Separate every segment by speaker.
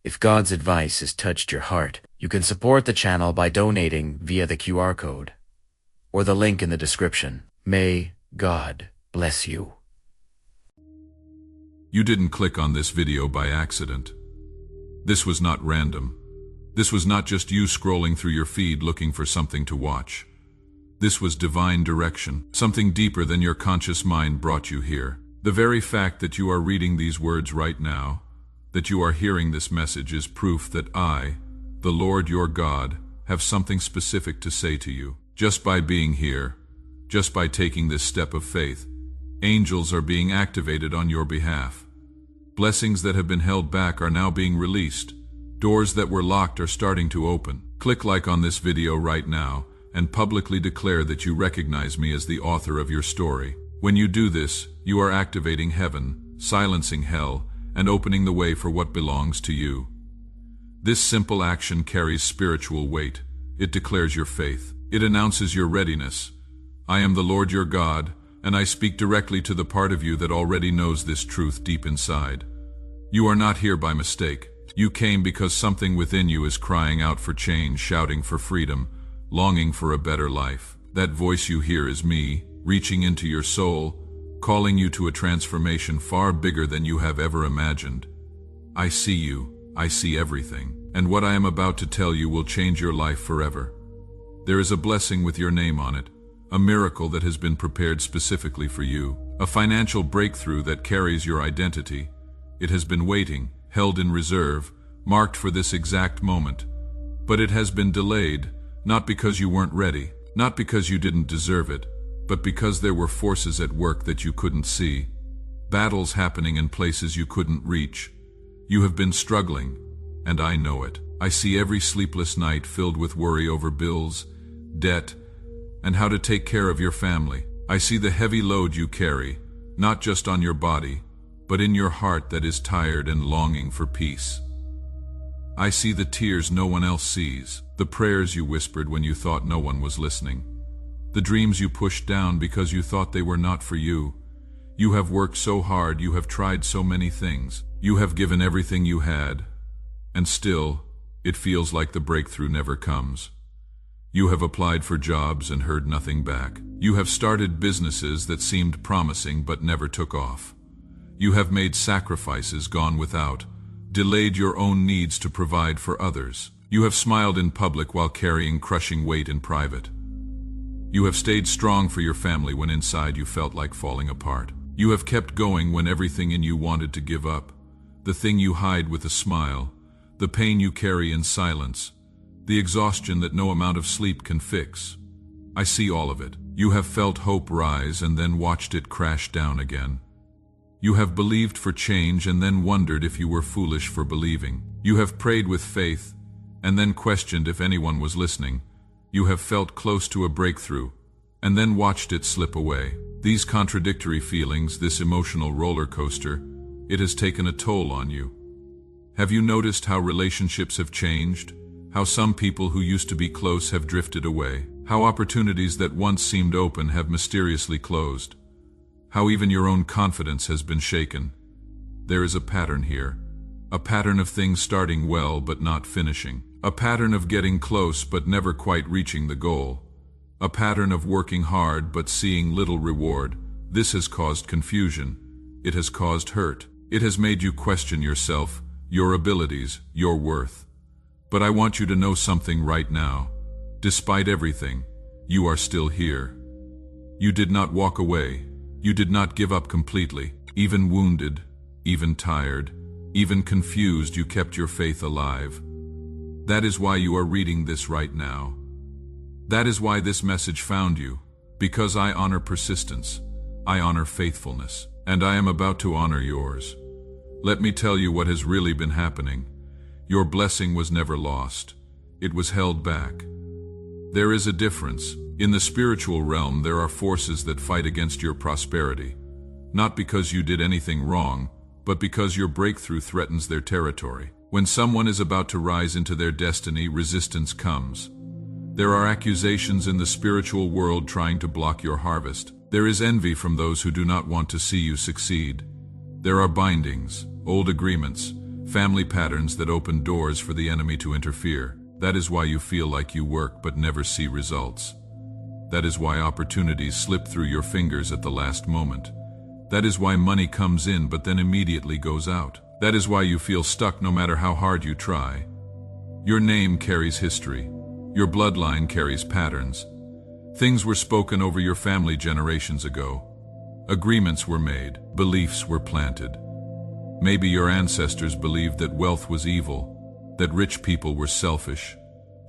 Speaker 1: If God's advice has touched your heart, you can support the channel by donating via the QR code or the link in the description. May God bless you.
Speaker 2: You didn't click on this video by accident. This was not random. This was not just you scrolling through your feed looking for something to watch. This was divine direction. Something deeper than your conscious mind brought you here. The very fact that you are reading these words right now, that you are hearing this message, is proof that I, the Lord your God, have something specific to say to you. Just by being here, just by taking this step of faith, angels are being activated on your behalf. Blessings that have been held back are now being released. Doors that were locked are starting to open. Click like on this video right now and publicly declare that you recognize me as the author of your story. When you do this, you are activating heaven, silencing hell, and opening the way for what belongs to you. This simple action carries spiritual weight. It declares your faith. It announces your readiness. I am the Lord your God, and I speak directly to the part of you that already knows this truth deep inside. You are not here by mistake. You came because something within you is crying out for change, shouting for freedom, longing for a better life. That voice you hear is me, reaching into your soul, calling you to a transformation far bigger than you have ever imagined. I see you, I see everything, and what I am about to tell you will change your life forever. There is a blessing with your name on it, a miracle that has been prepared specifically for you, a financial breakthrough that carries your identity. It has been waiting, held in reserve, marked for this exact moment. But it has been delayed, not because you weren't ready, not because you didn't deserve it, but because there were forces at work that you couldn't see, battles happening in places you couldn't reach. You have been struggling, and I know it. I see every sleepless night filled with worry over bills, debt, and how to take care of your family. I see the heavy load you carry, not just on your body, but in your heart that is tired and longing for peace. I see the tears no one else sees, the prayers you whispered when you thought no one was listening, the dreams you pushed down because you thought they were not for you. You have worked so hard, you have tried so many things, you have given everything you had, and still, it feels like the breakthrough never comes. You have applied for jobs and heard nothing back. You have started businesses that seemed promising but never took off. You have made sacrifices, gone without, delayed your own needs to provide for others. You have smiled in public while carrying crushing weight in private. You have stayed strong for your family when inside you felt like falling apart. You have kept going when everything in you wanted to give up. The thing you hide with a smile, the pain you carry in silence, the exhaustion that no amount of sleep can fix. I see all of it. You have felt hope rise and then watched it crash down again. You have believed for change and then wondered if you were foolish for believing. You have prayed with faith and then questioned if anyone was listening. You have felt close to a breakthrough and then watched it slip away. These contradictory feelings, this emotional roller coaster, it has taken a toll on you. Have you noticed how relationships have changed? How some people who used to be close have drifted away? How opportunities that once seemed open have mysteriously closed? How even your own confidence has been shaken? There is a pattern here. A pattern of things starting well but not finishing. A pattern of getting close but never quite reaching the goal. A pattern of working hard but seeing little reward. This has caused confusion. It has caused hurt. It has made you question yourself, your abilities, your worth. But I want you to know something right now. Despite everything, you are still here. You did not walk away. You did not give up completely. Even wounded, even tired, even confused, you kept your faith alive. That is why you are reading this right now. That is why this message found you. Because I honor persistence. I honor faithfulness. And I am about to honor yours. Let me tell you what has really been happening. Your blessing was never lost. It was held back. There is a difference. In the spiritual realm, there are forces that fight against your prosperity. Not because you did anything wrong, but because your breakthrough threatens their territory. When someone is about to rise into their destiny, resistance comes. There are accusations in the spiritual world trying to block your harvest. There is envy from those who do not want to see you succeed. There are bindings, old agreements, family patterns that open doors for the enemy to interfere. That is why you feel like you work but never see results. That is why opportunities slip through your fingers at the last moment. That is why money comes in but then immediately goes out. That is why you feel stuck no matter how hard you try. Your name carries history. Your bloodline carries patterns. Things were spoken over your family generations ago. Agreements were made. Beliefs were planted. Maybe your ancestors believed that wealth was evil, that rich people were selfish,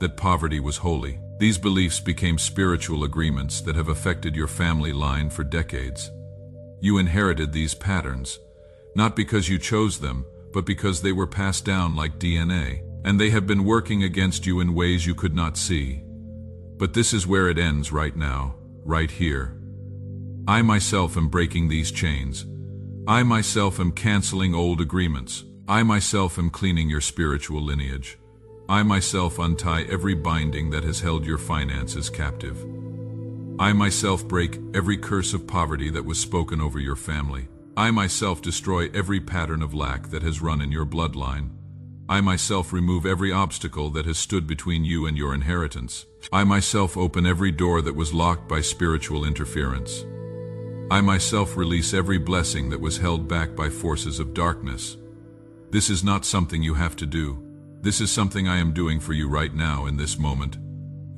Speaker 2: that poverty was holy. These beliefs became spiritual agreements that have affected your family line for decades. You inherited these patterns, not because you chose them, but because they were passed down like DNA, and they have been working against you in ways you could not see. But this is where it ends right now, right here. I myself am breaking these chains. I myself am canceling old agreements. I myself am cleaning your spiritual lineage. I myself untie every binding that has held your finances captive. I myself break every curse of poverty that was spoken over your family. I myself destroy every pattern of lack that has run in your bloodline. I myself remove every obstacle that has stood between you and your inheritance. I myself open every door that was locked by spiritual interference. I myself release every blessing that was held back by forces of darkness. This is not something you have to do. This is something I am doing for you right now in this moment.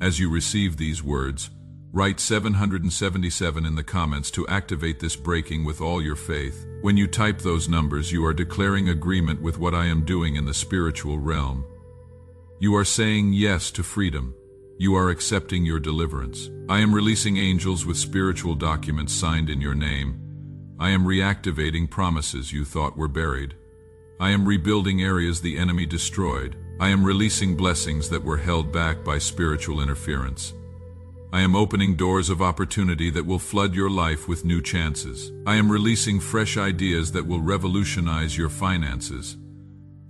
Speaker 2: As you receive these words, write 777 in the comments to activate this breaking with all your faith. When you type those numbers, you are declaring agreement with what I am doing in the spiritual realm. You are saying yes to freedom. You are accepting your deliverance. I am releasing angels with spiritual documents signed in your name. I am reactivating promises you thought were buried. I am rebuilding areas the enemy destroyed. I am releasing blessings that were held back by spiritual interference. I am opening doors of opportunity that will flood your life with new chances. I am releasing fresh ideas that will revolutionize your finances.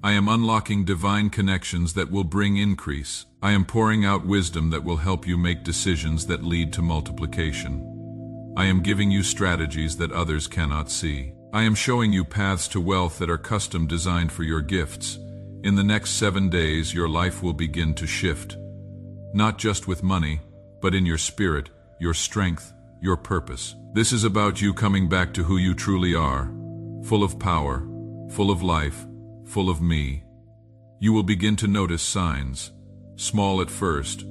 Speaker 2: I am unlocking divine connections that will bring increase. I am pouring out wisdom that will help you make decisions that lead to multiplication. I am giving you strategies that others cannot see. I am showing you paths to wealth that are custom designed for your gifts. In the next 7 days, your life will begin to shift. Not just with money, but in your spirit, your strength, your purpose. This is about you coming back to who you truly are, full of power, full of life, full of me. You will begin to notice signs, small at first,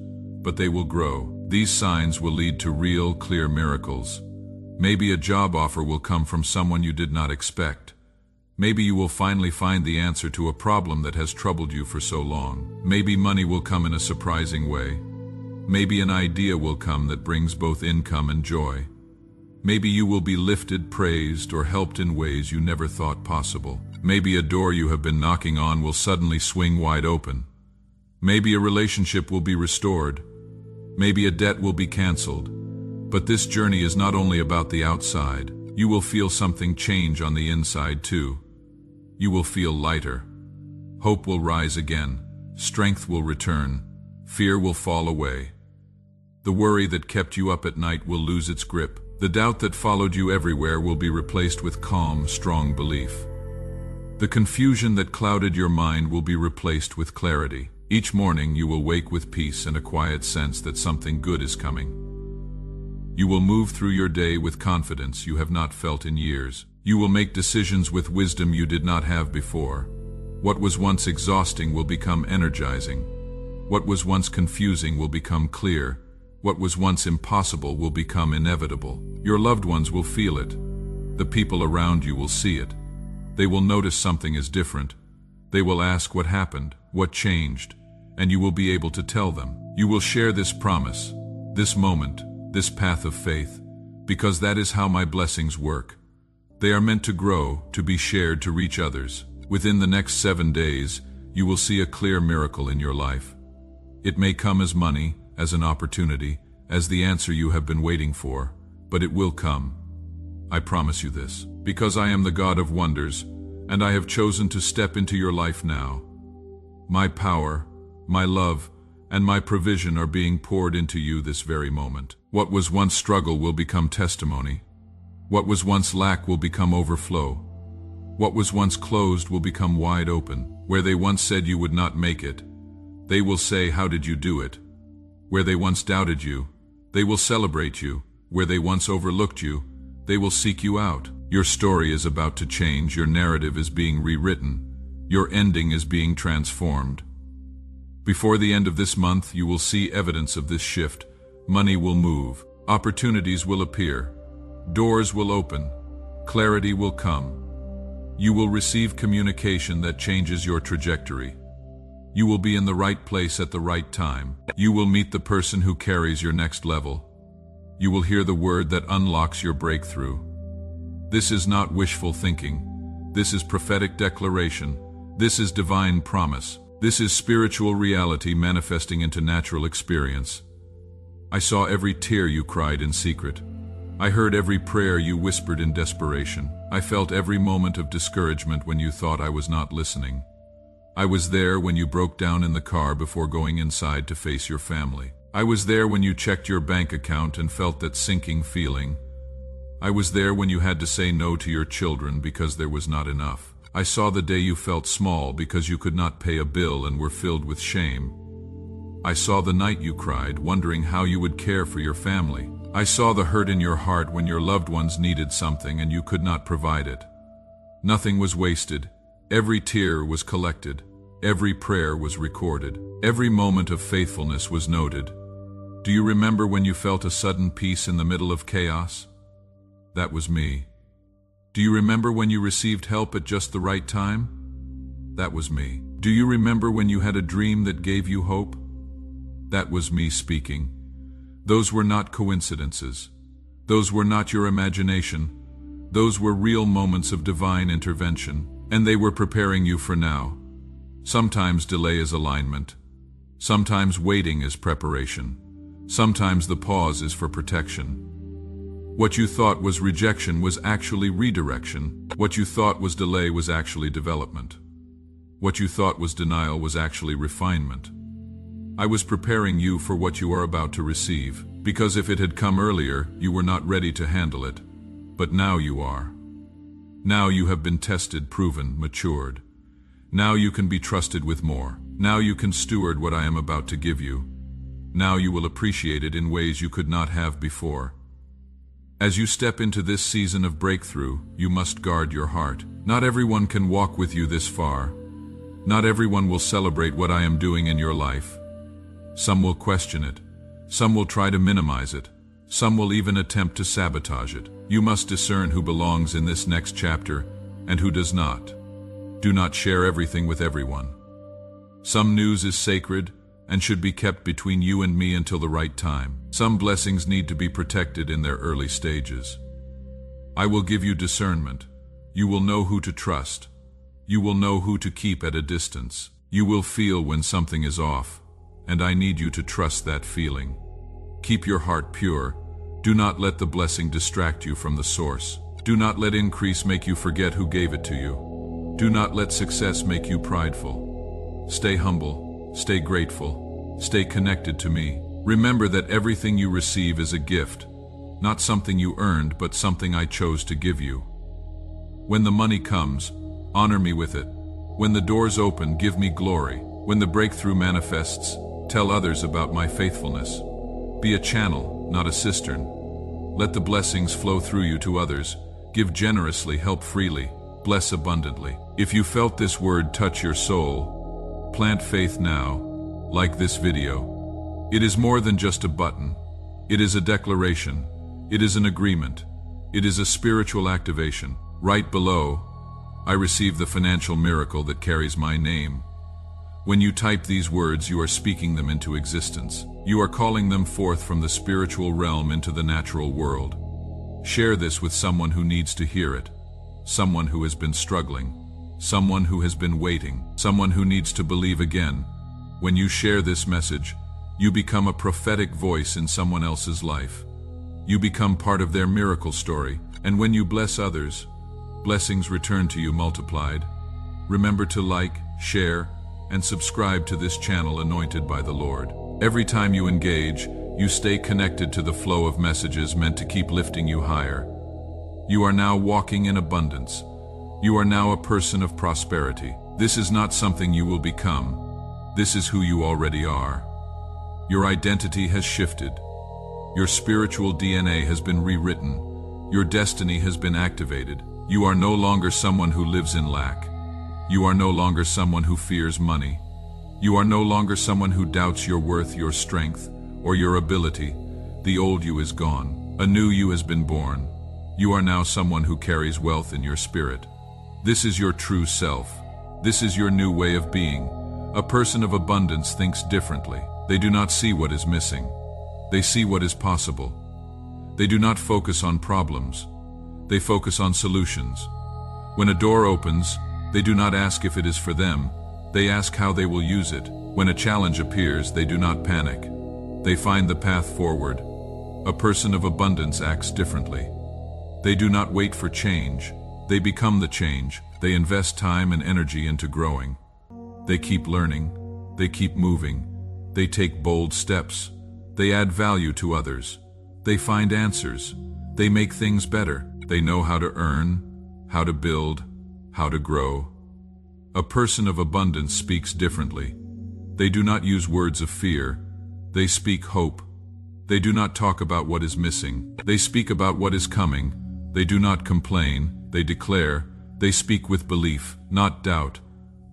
Speaker 2: but they will grow. These signs will lead to real, clear miracles. Maybe a job offer will come from someone you did not expect. Maybe you will finally find the answer to a problem that has troubled you for so long. Maybe money will come in a surprising way. Maybe an idea will come that brings both income and joy. Maybe you will be lifted, praised, or helped in ways you never thought possible. Maybe a door you have been knocking on will suddenly swing wide open. Maybe a relationship will be restored. Maybe a debt will be canceled. But this journey is not only about the outside. You will feel something change on the inside too. You will feel lighter. Hope will rise again. Strength will return. Fear will fall away. The worry that kept you up at night will lose its grip. The doubt that followed you everywhere will be replaced with calm, strong belief. The confusion that clouded your mind will be replaced with clarity. Each morning you will wake with peace and a quiet sense that something good is coming. You will move through your day with confidence you have not felt in years. You will make decisions with wisdom you did not have before. What was once exhausting will become energizing. What was once confusing will become clear. What was once impossible will become inevitable. Your loved ones will feel it. The people around you will see it. They will notice something is different. They will ask what happened, what changed, and you will be able to tell them. You will share this promise, this moment, this path of faith, because that is how my blessings work. They are meant to grow, to be shared, to reach others. Within the next 7 days, you will see a clear miracle in your life. It may come as money, as an opportunity, as the answer you have been waiting for, but it will come. I promise you this, because I am the God of wonders, and I have chosen to step into your life now. My power, my love, and my provision are being poured into you this very moment. What was once struggle will become testimony. What was once lack will become overflow. What was once closed will become wide open. Where they once said you would not make it, they will say, "How did you do it?" Where they once doubted you, they will celebrate you. Where they once overlooked you, they will seek you out. Your story is about to change. Your narrative is being rewritten. Your ending is being transformed. Before the end of this month, you will see evidence of this shift. Money will move. Opportunities will appear. Doors will open. Clarity will come. You will receive communication that changes your trajectory. You will be in the right place at the right time. You will meet the person who carries your next level. You will hear the word that unlocks your breakthrough. This is not wishful thinking. This is prophetic declaration. This is divine promise. This is spiritual reality manifesting into natural experience. I saw every tear you cried in secret. I heard every prayer you whispered in desperation. I felt every moment of discouragement when you thought I was not listening. I was there when you broke down in the car before going inside to face your family. I was there when you checked your bank account and felt that sinking feeling. I was there when you had to say no to your children because there was not enough. I saw the day you felt small because you could not pay a bill and were filled with shame. I saw the night you cried, wondering how you would care for your family. I saw the hurt in your heart when your loved ones needed something and you could not provide it. Nothing was wasted. Every tear was collected. Every prayer was recorded. Every moment of faithfulness was noted. Do you remember when you felt a sudden peace in the middle of chaos? That was me. Do you remember when you received help at just the right time? That was me. Do you remember when you had a dream that gave you hope? That was me speaking. Those were not coincidences. Those were not your imagination. Those were real moments of divine intervention, and they were preparing you for now. Sometimes delay is alignment. Sometimes waiting is preparation. Sometimes the pause is for protection. What you thought was rejection was actually redirection. What you thought was delay was actually development. What you thought was denial was actually refinement. I was preparing you for what you are about to receive, because if it had come earlier, you were not ready to handle it. But now you are. Now you have been tested, proven, matured. Now you can be trusted with more. Now you can steward what I am about to give you. Now you will appreciate it in ways you could not have before. As you step into this season of breakthrough, you must guard your heart. Not everyone can walk with you this far. Not everyone will celebrate what I am doing in your life. Some will question it. Some will try to minimize it. Some will even attempt to sabotage it. You must discern who belongs in this next chapter and who does not. Do not share everything with everyone. Some news is sacred and should be kept between you and me until the right time. Some blessings need to be protected in their early stages. I will give you discernment. You will know who to trust. You will know who to keep at a distance. You will feel when something is off, and I need you to trust that feeling. Keep your heart pure. Do not let the blessing distract you from the source. Do not let increase make you forget who gave it to you. Do not let success make you prideful. Stay humble. Stay grateful. Stay connected to me. Remember that everything you receive is a gift, not something you earned, but something I chose to give you. When the money comes, honor me with it. When the doors open, give me glory. When the breakthrough manifests, tell others about my faithfulness. Be a channel, not a cistern. Let the blessings flow through you to others. Give generously, help freely, bless abundantly. If you felt this word touch your soul, plant faith now, like this video. It is more than just a button. It is a declaration. It is an agreement. It is a spiritual activation. Right below, I receive the financial miracle that carries my name. When you type these words, you are speaking them into existence. You are calling them forth from the spiritual realm into the natural world. Share this with someone who needs to hear it. Someone who has been struggling. Someone who has been waiting. Someone who needs to believe again. When you share this message, you become a prophetic voice in someone else's life. You become part of their miracle story, and when you bless others, blessings return to you multiplied. Remember to like, share, and subscribe to this channel anointed by the Lord. Every time you engage, you stay connected to the flow of messages meant to keep lifting you higher. You are now walking in abundance. You are now a person of prosperity. This is not something you will become. This is who you already are. Your identity has shifted. Your spiritual DNA has been rewritten. Your destiny has been activated. You are no longer someone who lives in lack. You are no longer someone who fears money. You are no longer someone who doubts your worth, your strength, or your ability. The old you is gone. A new you has been born. You are now someone who carries wealth in your spirit. This is your true self. This is your new way of being. A person of abundance thinks differently. They do not see what is missing. They see what is possible. They do not focus on problems. They focus on solutions. When a door opens, they do not ask if it is for them. They ask how they will use it. When a challenge appears, they do not panic. They find the path forward. A person of abundance acts differently. They do not wait for change. They become the change. They invest time and energy into growing. They keep learning. They keep moving. They take bold steps. They add value to others. They find answers. They make things better. They know how to earn, how to build, how to grow. A person of abundance speaks differently. They do not use words of fear. They speak hope. They do not talk about what is missing. They speak about what is coming. They do not complain. They declare. They speak with belief, not doubt.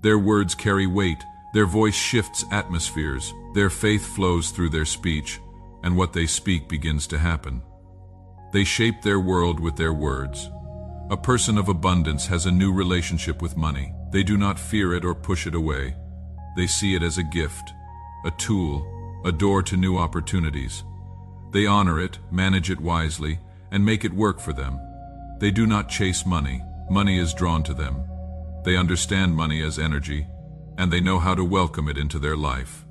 Speaker 2: Their words carry weight. Their voice shifts atmospheres. Their faith flows through their speech, and what they speak begins to happen. They shape their world with their words. A person of abundance has a new relationship with money. They do not fear it or push it away. They see it as a gift, a tool, a door to new opportunities. They honor it, manage it wisely, and make it work for them. They do not chase money. Money is drawn to them. They understand money as energy, and they know how to welcome it into their life.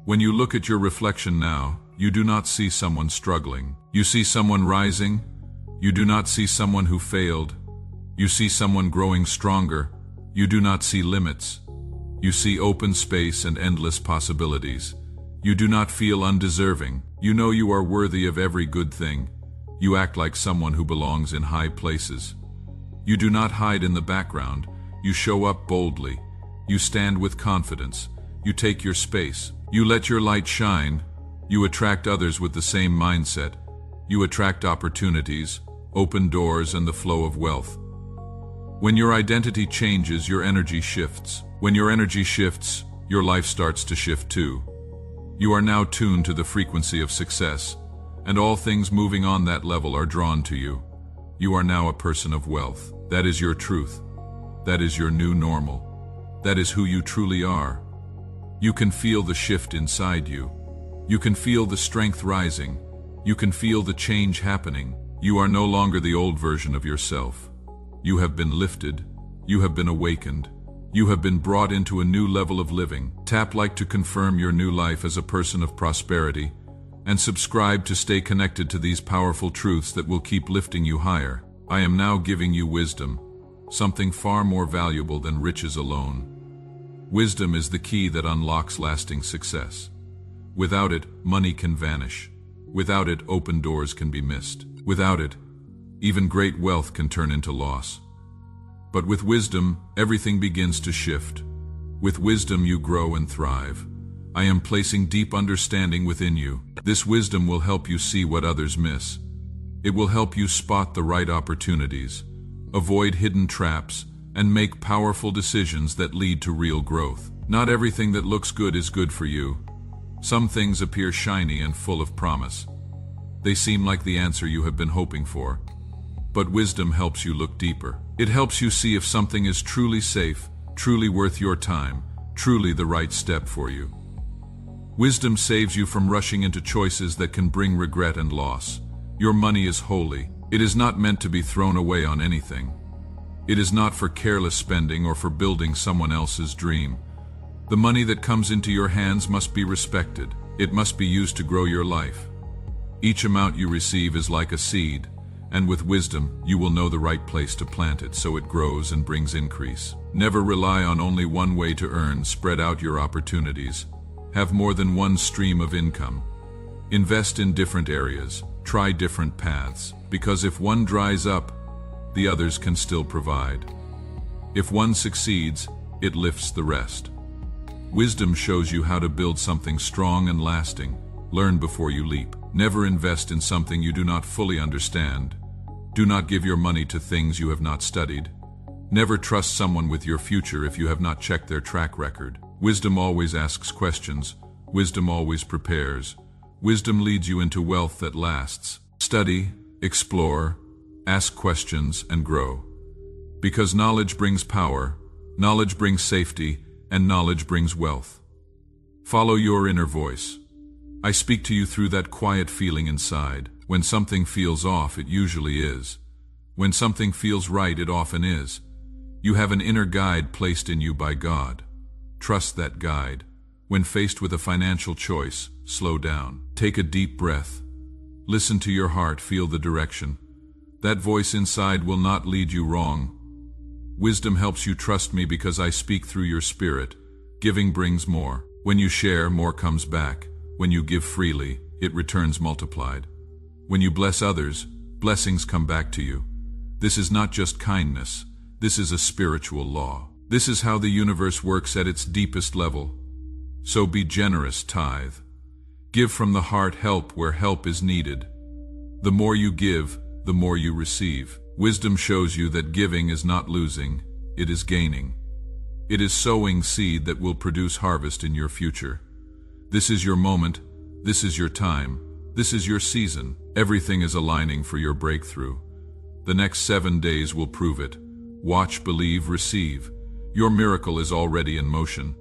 Speaker 2: When you look at your reflection now, you do not see someone struggling. You see someone rising. You do not see someone who failed. You see someone growing stronger. You do not see limits. You see open space and endless possibilities. You do not feel undeserving. You know you are worthy of every good thing. You act like someone who belongs in high places. You do not hide in the background. You show up boldly. You stand with confidence. You take your space. You let your light shine. You attract others with the same mindset. You attract opportunities, open doors, and the flow of wealth. When your identity changes, your energy shifts. When your energy shifts, your life starts to shift too. You are now tuned to the frequency of success, and all things moving on that level are drawn to you. You are now a person of wealth. That is your truth. That is your new normal. That is who you truly are. You can feel the shift inside you. You can feel the strength rising. You can feel the change happening. You are no longer the old version of yourself. You have been lifted. You have been awakened. You have been brought into a new level of living. Tap like to confirm your new life as a person of prosperity, and subscribe to stay connected to these powerful truths that will keep lifting you higher. I am now giving you wisdom, something far more valuable than riches alone. Wisdom is the key that unlocks lasting success. Without it, money can vanish. Without it, open doors can be missed. Without it, even great wealth can turn into loss. But with wisdom, everything begins to shift. With wisdom, you grow and thrive. I am placing deep understanding within you. This wisdom will help you see what others miss. It will help you spot the right opportunities, avoid hidden traps, and make powerful decisions that lead to real growth. Not everything that looks good is good for you. Some things appear shiny and full of promise. They seem like the answer you have been hoping for. But wisdom helps you look deeper. It helps you see if something is truly safe, truly worth your time, truly the right step for you. Wisdom saves you from rushing into choices that can bring regret and loss. Your money is holy. It is not meant to be thrown away on anything. It is not for careless spending or for building someone else's dream. The money that comes into your hands must be respected. It must be used to grow your life. Each amount you receive is like a seed, and with wisdom, you will know the right place to plant it so it grows and brings increase. Never rely on only one way to earn. Spread out your opportunities. Have more than one stream of income. Invest in different areas. Try different paths, because if one dries up, the others can still provide. If one succeeds, it lifts the rest. Wisdom shows you how to build something strong and lasting. Learn before you leap. Never invest in something you do not fully understand. Do not give your money to things you have not studied. Never trust someone with your future if you have not checked their track record. Wisdom always asks questions. Wisdom always prepares. Wisdom leads you into wealth that lasts. Study, explore, ask questions, and grow. Because knowledge brings power, knowledge brings safety, and knowledge brings wealth. Follow your inner voice. I speak to you through that quiet feeling inside. When something feels off, it usually is. When something feels right, it often is. You have an inner guide placed in you by God. Trust that guide. When faced with a financial choice, slow down. Take a deep breath. Listen to your heart, feel the direction. That voice inside will not lead you wrong. Wisdom helps you trust me because I speak through your spirit. Giving brings more. When you share, more comes back. When you give freely, it returns multiplied. When you bless others, blessings come back to you. This is not just kindness. This is a spiritual law. This is how the universe works at its deepest level. So be generous, tithe. Give from the heart, help where help is needed. The more you give, the more you receive. Wisdom shows you that giving is not losing, it is gaining. It is sowing seed that will produce harvest in your future. This is your moment, this is your time, this is your season. Everything is aligning for your breakthrough. The next 7 days will prove it. Watch, believe, receive. Your miracle is already in motion.